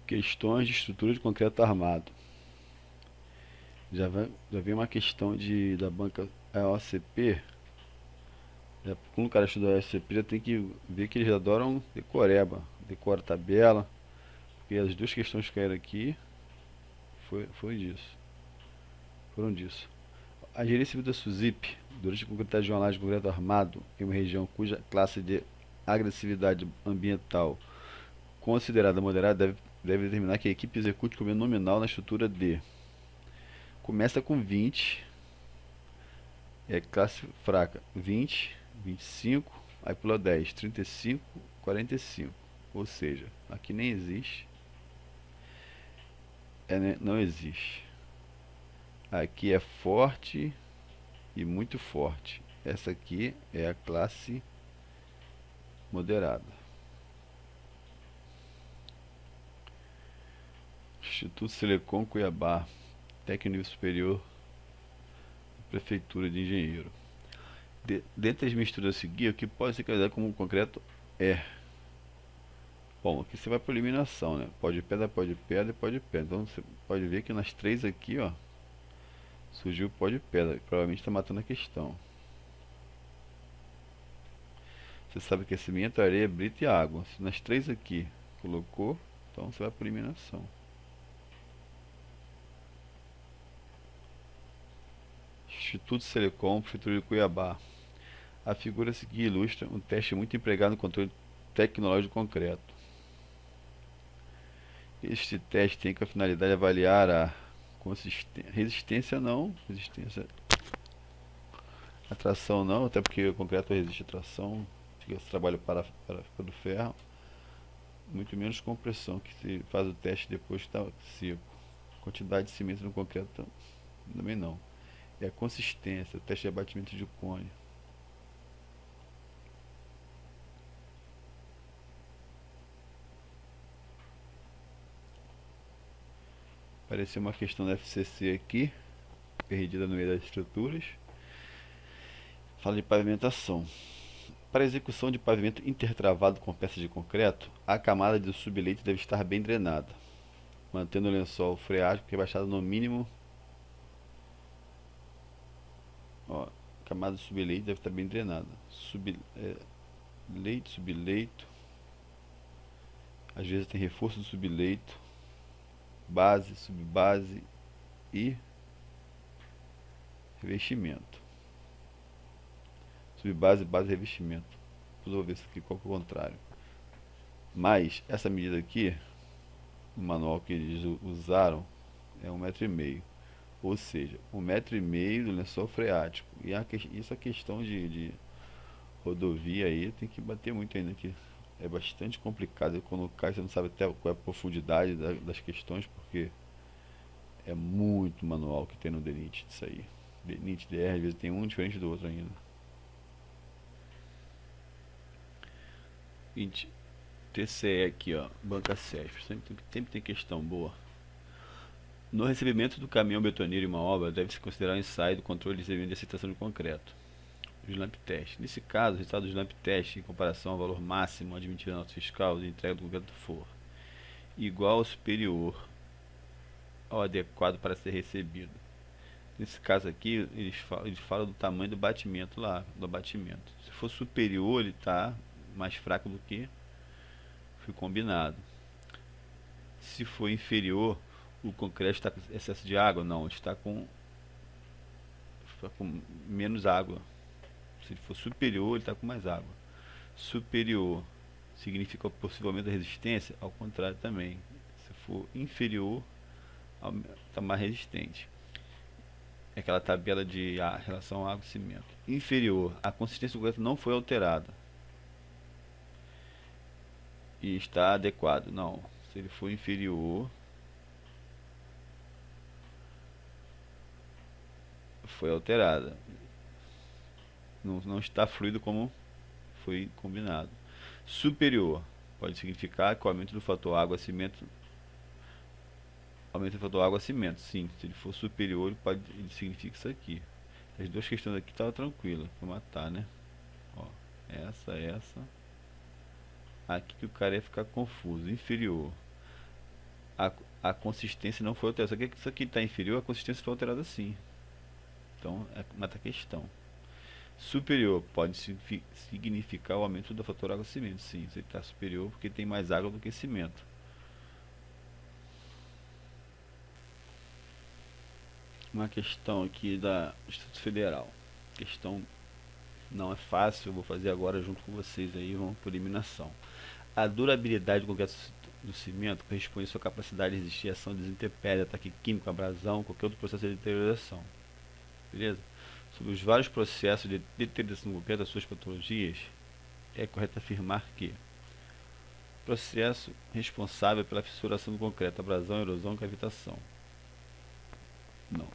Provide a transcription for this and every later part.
Questões de estrutura de concreto armado. Já vem uma questão da banca OCP. Quando o cara estuda a OCP, já tem que ver que eles adoram decoreba. Decora tabela. Porque as duas questões que caíram aqui foi disso. Foram disso. A gerência civil da SUSIP, durante a concretagem de uma laje de concreto armado em uma região cuja classe de agressividade ambiental considerada moderada deve determinar que a equipe execute como nominal na estrutura D. Começa com 20, é classe fraca 20, 25, aí pula 10, 35, 45. Ou seja, aqui nem existe, não existe. Aqui é forte e muito forte. Essa aqui é a classe moderada. Instituto Selecom Cuiabá, técnico nível superior, prefeitura de engenheiro. Dentre as misturas a seguir, o que pode ser caracterizado como concreto é. Bom, aqui você vai para eliminação, né? Pó de pedra, pó de pedra e pó de pedra. Então você pode ver que nas três aqui, ó, surgiu pó de pedra, que provavelmente está matando a questão. Você sabe aquecimento, areia, brita e água. Se nas três aqui colocou, então você vai para eliminação. Instituto Selecom, Prefeitura de Cuiabá. A figura a seguir ilustra um teste muito empregado no controle tecnológico de concreto. Este teste tem como finalidade avaliar a resistência não, resistência a tração não, até porque o concreto resiste a tração, fica esse trabalho para do ferro, muito menos compressão, que se faz o teste depois que está seco. Quantidade de cimento no concreto também não. É a consistência, o teste de abatimento de cone. Apareceu uma questão da FCC aqui, perdida no meio das estruturas. Fala de pavimentação. Para a execução de pavimento intertravado com peças de concreto, a camada de subleito deve estar bem drenada, mantendo o lençol freático rebaixado no mínimo. Ó, a camada de subleito deve estar bem drenada. Subleito. Às vezes tem reforço do subleito, base, subbase e revestimento. Subbase, base e revestimento. Vou ver isso aqui, qual que é o contrário. Mas essa medida aqui, no manual que eles usaram, é 1,5 m. Ou seja, 1,5 m do lençol freático. E essa questão de rodovia aí tem que bater muito ainda, que é bastante complicado. Quando cai, você não sabe até qual é a profundidade das questões, porque é muito manual que tem no DENIT disso aí. DENIT, DR, às vezes tem um diferente do outro ainda. 20. TCE aqui, ó, Banca CESP. Sempre tem questão boa. No recebimento do caminhão betoneiro em uma obra, deve-se considerar o ensaio do controle de recebimento de aceitação de concreto. O SLAMP teste. Nesse caso, o resultado do SLAMP teste em comparação ao valor máximo admitido na nota fiscal de entrega do concreto for igual ou superior ao adequado para ser recebido. Nesse caso aqui, eles falam do tamanho do batimento lá, do abatimento. Se for superior, ele está mais fraco do que foi combinado. Se for inferior, o concreto está com excesso de água? Não, está com menos água. Se ele for superior, ele está com mais água. Superior significa possivelmente a resistência, ao contrário também. Se for inferior, está mais resistente. É aquela tabela de relação água e cimento. Inferior, a consistência do concreto não foi alterada e está adequado. Não, se ele for inferior, foi alterada. Não está fluido como foi combinado. Superior pode significar que o aumento do fator água-cimento aumenta o fator água-cimento. Sim, se ele for superior, ele significa isso aqui. As duas questões aqui estavam tranquilas para matar, né? Ó, essa. Aqui que o cara ia ficar confuso. Inferior. a, a consistência não foi alterada. Isso aqui está inferior, a consistência foi alterada sim. Então, mata a questão. Superior pode significar o aumento do fator água-cimento. Sim, você está superior porque tem mais água do que cimento. Uma questão aqui da Instituto Federal. Questão não é fácil, eu vou fazer agora junto com vocês aí, vamos por eliminação. A durabilidade do concreto do cimento corresponde à sua capacidade de resistir à ação de intempérie, ataque químico, abrasão, qualquer outro processo de deterioração. Beleza? Sobre os vários processos de deterioração do concreto, as suas patologias, é correto afirmar que processo responsável pela fissuração do concreto, abrasão, erosão, cavitação. Não.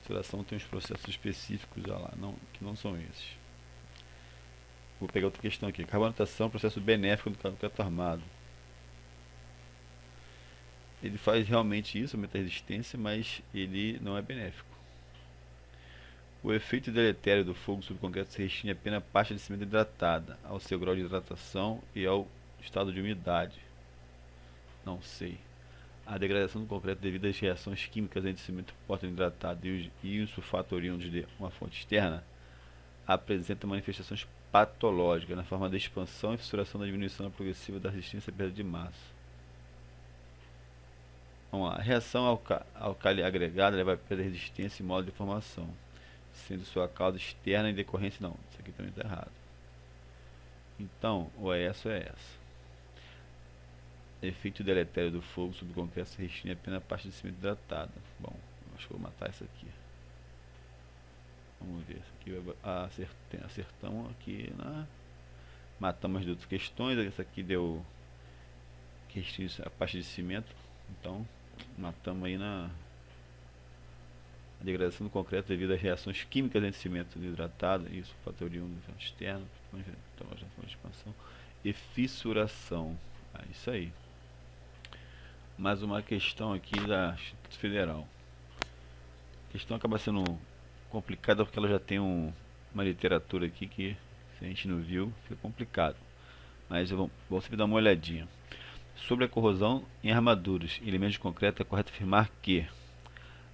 Fissuração tem uns processos específicos lá, que não são esses. Vou pegar outra questão aqui. Carbonatação, processo benéfico do concreto armado. Ele faz realmente isso, aumenta a resistência, mas ele não é benéfico. O efeito deletério do fogo sobre o concreto se restringe apenas à parte de cimento hidratada, ao seu grau de hidratação e ao estado de umidade. Não sei. A degradação do concreto devido às reações químicas entre cimento hidratado e o sulfato oriundos de uma fonte externa apresenta manifestações patológicas na forma da expansão e fissuração da diminuição progressiva da resistência à perda de massa. Vamos lá. A reação alcali agregada leva a perda de resistência e modo de formação, sendo sua causa externa e decorrência. Não, isso aqui também está errado. Então, ou é essa ou é essa. Efeito deletério do fogo sobre o concreto se restringe apenas a parte de cimento hidratada. Bom, acho que vou matar isso aqui. Vamos ver. Isso aqui acertamos aqui na. Matamos as outras questões. Essa aqui deu que restringe a parte de cimento. Então, matamos aí na degradação do concreto devido às reações químicas entre cimento hidratado, isso, fator oriundo externo, então, de expansão e fissuração. Isso aí. Mais uma questão aqui da Instituto Federal. A questão acaba sendo complicada porque ela já tem uma literatura aqui que, se a gente não viu, fica complicado. Mas vamos sempre dar uma olhadinha. Sobre a corrosão em armaduras e elementos de concreto, é correto afirmar que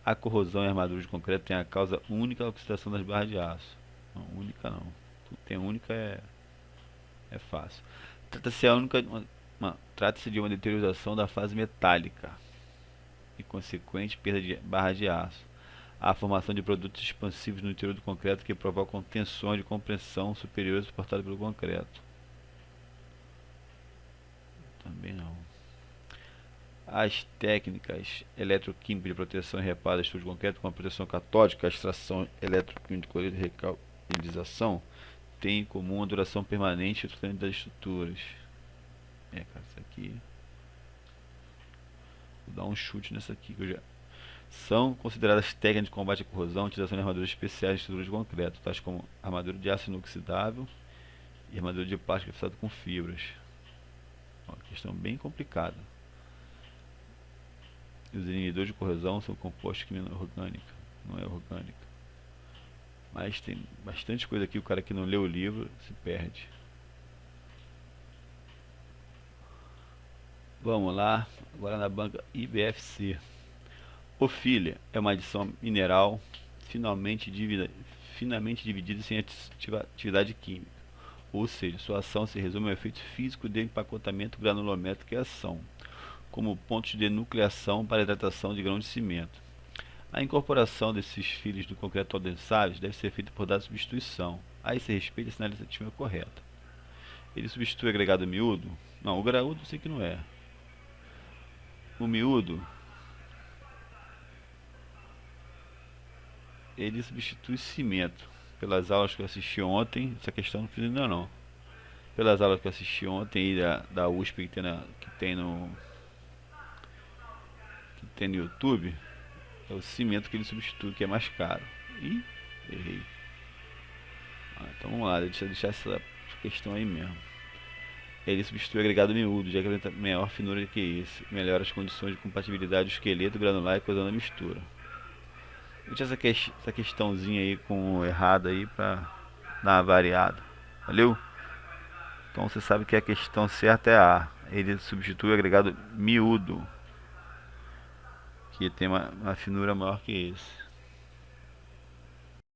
a corrosão em armaduras de concreto tem a causa única da oxidação das barras de aço. Não, única não. Tudo tem única é fácil. Trata-se de uma deterioração da fase metálica e consequente perda de barras de aço. A formação de produtos expansivos no interior do concreto que provocam tensões de compressão superiores suportadas pelo concreto. Também não. As técnicas eletroquímicas de proteção e reparo da estrutura de concreto, como a proteção catódica, a extração eletroquímica de colorido e recalcilização, têm em comum a duração permanente e o tratamento das estruturas. Cara, isso aqui. Vou dar um chute nessa aqui que eu já. São consideradas técnicas de combate à corrosão, utilização de armaduras especiais de estruturas de concreto, tais como armadura de aço inoxidável e armadura de plástico fixado com fibras. Uma questão bem complicada. Os inibidores de corrosão são compostos de química orgânica, não é orgânica. Mas tem bastante coisa aqui, o cara que não lê o livro se perde. Vamos lá, agora na banca IBFC. Ofília é uma adição mineral finamente dividida sem atividade química. Ou seja, sua ação se resume ao efeito físico de empacotamento granulométrico e ação, como pontos de nucleação para a hidratação de grãos de cimento. A incorporação desses filhos do concreto adensáveis deve ser feita por dada substituição. A esse respeito, a sinalizativa é correta. Ele substitui o agregado miúdo? Não, o graúdo eu sei que não é. O miúdo, ele substitui cimento. Pelas aulas que eu assisti ontem, essa questão não fiz ainda não. Pelas aulas que eu assisti ontem da USP que tem no YouTube, é o cimento que ele substitui, que é mais caro. Ih, errei. Então vamos lá, deixa essa questão aí mesmo. Ele substitui o agregado miúdo, já que ele tem maior finura que esse, melhora as condições de compatibilidade do esqueleto granular e coesão da mistura. Deixa essa questãozinha aí com errada aí pra dar uma variada. Valeu? Então você sabe que a questão certa é A. Ele substitui o agregado miúdo. que tem uma finura maior que esse.